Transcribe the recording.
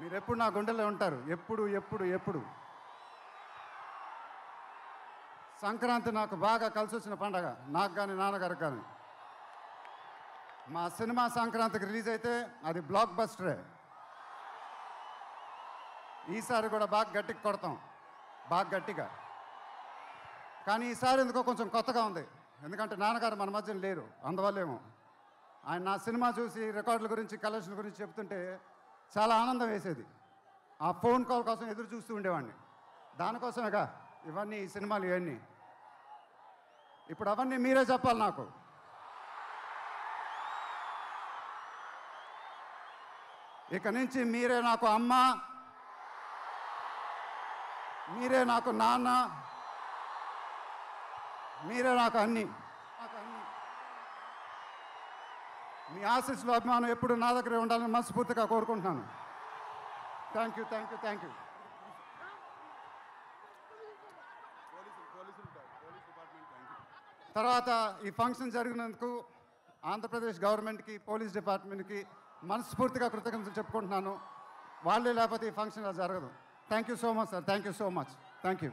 మీరు ఎప్పుడు నా గుండెలో ఉంటారు, ఎప్పుడు ఎప్పుడు ఎప్పుడు. సంక్రాంతి నాకు బాగా కలిసి వచ్చిన పండగ, నాకు కానీ నాన్నగారికి కానీ. మా సినిమా సంక్రాంతికి రిలీజ్ అయితే అది బ్లాక్ బస్టరే. ఈసారి కూడా బాగా గట్టిగా కొడతాం, బాగా గట్టిగా. కానీ ఈసారి ఎందుకో కొంచెం కొత్తగా ఉంది, ఎందుకంటే నాన్నగారు మన మధ్యన లేరు, అందువల్లేమో. ఆయన నా సినిమా చూసి రికార్డుల గురించి కలెక్షన్ గురించి చెప్తుంటే చాలా ఆనందం వేసేది. ఆ ఫోన్ కాల్ కోసం ఎదురు చూస్తూ ఉండేవాడిని. దానికోసమేగా ఇవన్నీ, ఈ సినిమాలు ఇవన్నీ. ఇప్పుడు అవన్నీ మీరే చెప్పాలి నాకు. ఇక నుంచి మీరే నాకు అమ్మ, మీరే నాకు నాన్న, మీరే నాకు అన్నీ. మీ ఆశీస్సులు, అభిమానం ఎప్పుడు నా దగ్గరే ఉండాలని మనస్ఫూర్తిగా కోరుకుంటున్నాను. Thank you, thank you, thank you. తర్వాత ఈ ఫంక్షన్ జరిగినందుకు ఆంధ్రప్రదేశ్ గవర్నమెంట్కి, పోలీస్ డిపార్ట్మెంట్కి మనస్ఫూర్తిగా కృతజ్ఞతలు చెప్పుకుంటున్నాను. వాళ్ళే లేకపోతే ఈ ఫంక్షన్ జరగదు. Thank you so much sir, thank you so much, thank you.